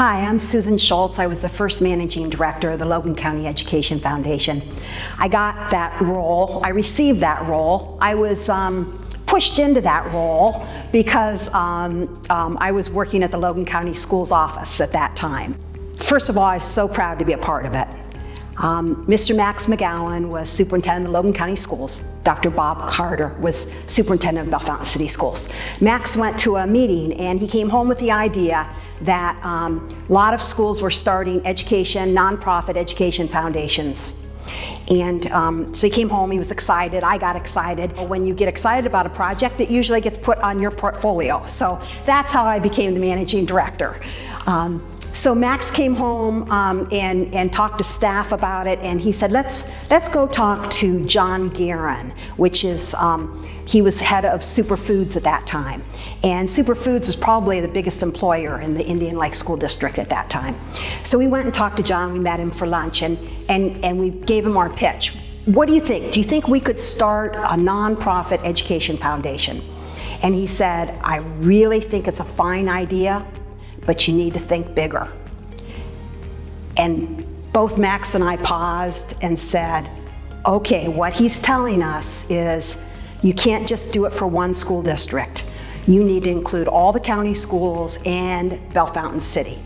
Hi, I'm Susan Schultz. I was the first managing director of the Logan County Education Foundation. I got that role, I received that role. I was pushed into that role because I was working at the Logan County Schools office at that time. First of all, I was so proud to be a part of it. Mr. Max McGowan was superintendent of the Logan County Schools. Dr. Bob Carter was superintendent of Bell Fountain City Schools. Max went to a meeting and he came home with the idea that a lot of schools were starting nonprofit education foundations. And so he came home, he was excited, I got excited. When you get excited about a project, it usually gets put on your portfolio. So that's how I became the managing director. So Max came home and talked to staff about it, and he said, let's go talk to John Guerin, which is, he was head of Superfoods at that time. And Superfoods was probably the biggest employer in the Indian Lake School District at that time. So we went and talked to John, we met him for lunch, and we gave him our pitch. What do you think? Do you think we could start a nonprofit education foundation? And he said, I really think it's a fine idea, but you need to think bigger. And both Max and I paused and said, okay, what he's telling us is you can't just do it for one school district. You need to include all the county schools and Bell Fountain City.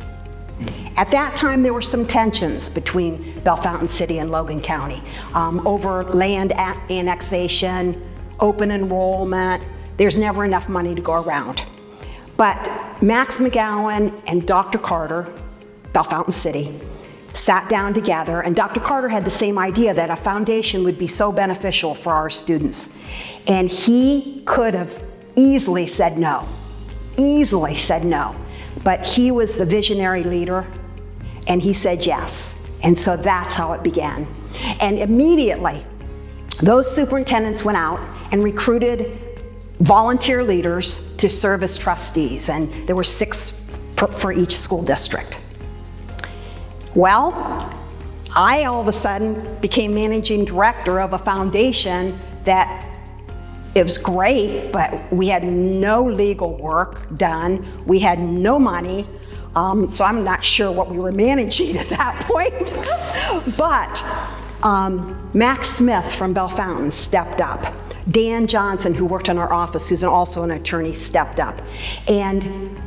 At that time, there were some tensions between Bell Fountain City and Logan County over land annexation, open enrollment. There's never enough money to go around. But Max McGowan and Dr. Carter, Bell Fountain City, sat down together, and Dr. Carter had the same idea that a foundation would be so beneficial for our students. And he could have easily said no, but he was the visionary leader, and he said yes. And so that's how it began. And immediately, those superintendents went out and recruited volunteer leaders to serve as trustees, and there were 6 for each school district. Well, I all of a sudden became managing director of a foundation that it was great, but we had no legal work done. We had no money, so I'm not sure what we were managing at that point. But Max Smith from Bell Fountain stepped up. Dan Johnson, who worked in our office, who's also an attorney, stepped up. And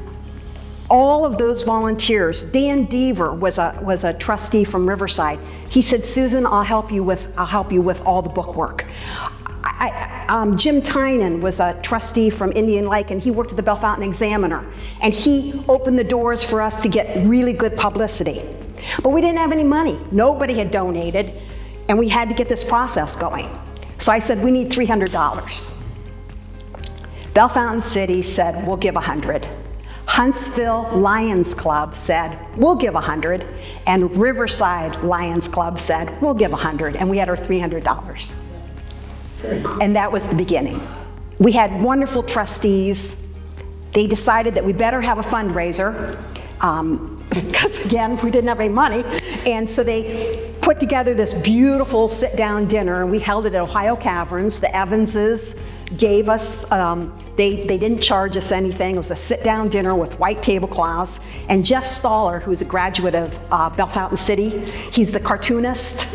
all of those volunteers, Dan Deaver was a trustee from Riverside. He said, Susan, I'll help you with all the bookwork. Jim Tynan was a trustee from Indian Lake, and he worked at the Bell Fountain Examiner. And he opened the doors for us to get really good publicity. But we didn't have any money. Nobody had donated, and we had to get this process going. So I said, we need $300. Bell Fountain City said, we'll give 100. Huntsville Lions Club said, we'll give 100. And Riverside Lions Club said, we'll give 100. And we had our $300. And that was the beginning. We had wonderful trustees. They decided that we better have a fundraiser, because again, we didn't have any money. And so they put together this beautiful sit-down dinner, and we held it at Ohio Caverns. The Evanses gave us, they didn't charge us anything. It was a sit-down dinner with white tablecloths. And Jeff Staller, who's a graduate of Bell Fountain City, he's the cartoonist.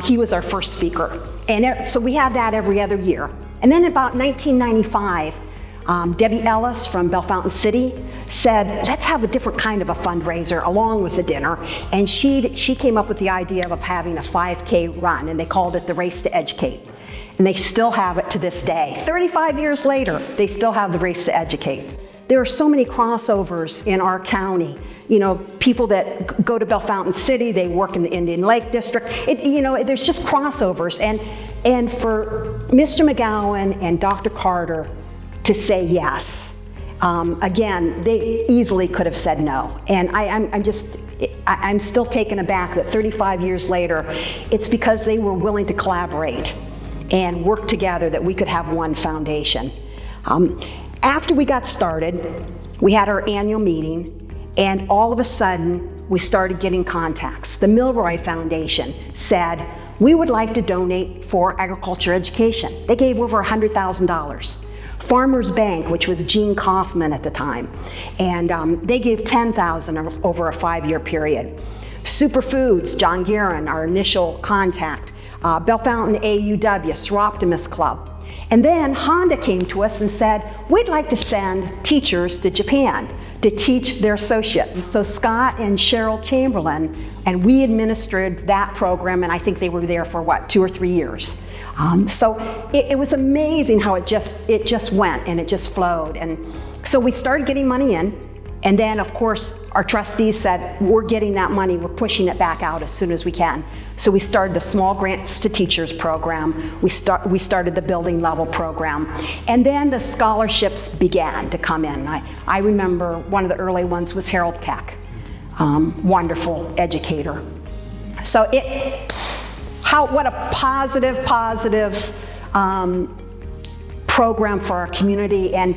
He was our first speaker. And so we had that every other year. And then about 1995, Debbie Ellis from Bell Fountain City said, let's have a different kind of a fundraiser along with the dinner. And she came up with the idea of having a 5K run, and they called it the Race to Educate. And they still have it to this day. 35 years later, they still have the Race to Educate. There are so many crossovers in our county. You know, people that go to Bell Fountain City, they work in the Indian Lake District. There's just crossovers. And for Mr. McGowan and Dr. Carter to say yes, again, they easily could have said no. And I'm still taken aback that 35 years later, it's because they were willing to collaborate and work together that we could have one foundation. After we got started, we had our annual meeting, and all of a sudden, we started getting contacts. The Milroy Foundation said, we would like to donate for agriculture education. They gave over $100,000. Farmers Bank, which was Gene Kaufman at the time, and they gave $10,000 over a 5-year period. Superfoods, John Guerin, our initial contact. Bellefontaine AUW, Seroptimus Club. And then Honda came to us and said, we'd like to send teachers to Japan to teach their associates. So Scott and Cheryl Chamberlain, and we administered that program, and I think they were there for what, 2 or 3 years. So it was amazing how it just went and it just flowed. And so we started getting money in, and then of course our trustees said, we're getting that money, we're pushing it back out as soon as we can. So we started the Small Grants to Teachers program, we started the building level program, and then the scholarships began to come in. I remember one of the early ones was Harold Keck, wonderful educator. So what a positive program for our community, and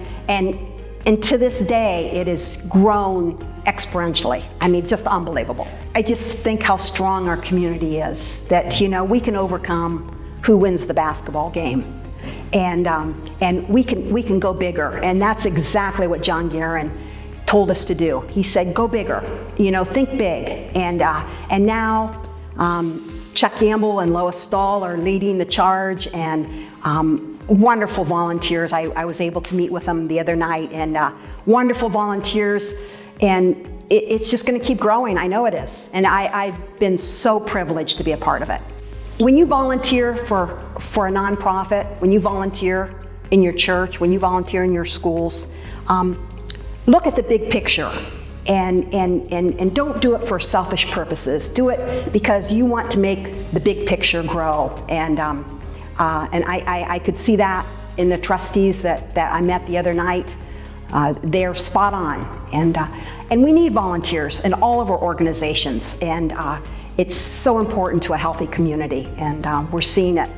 to this day, it has grown exponentially. I mean, just unbelievable. I just think how strong our community is, that, you know, we can overcome who wins the basketball game. And we can go bigger, and that's exactly what John Guerin told us to do. He said, go bigger, you know, think big. And now Chuck Gamble and Lois Stahl are leading the charge, and wonderful volunteers. I was able to meet with them the other night, and wonderful volunteers, and it's just going to keep growing. I know it is, and I've been so privileged to be a part of it. When you volunteer for a nonprofit, when you volunteer in your church, when you volunteer in your schools, look at the big picture, and don't do it for selfish purposes. Do it because you want to make the big picture grow. And I could see that in the trustees that I met the other night. They're spot on, and we need volunteers in all of our organizations, and it's so important to a healthy community, and we're seeing it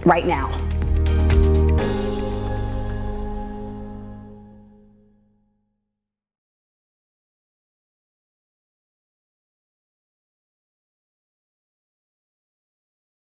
right now.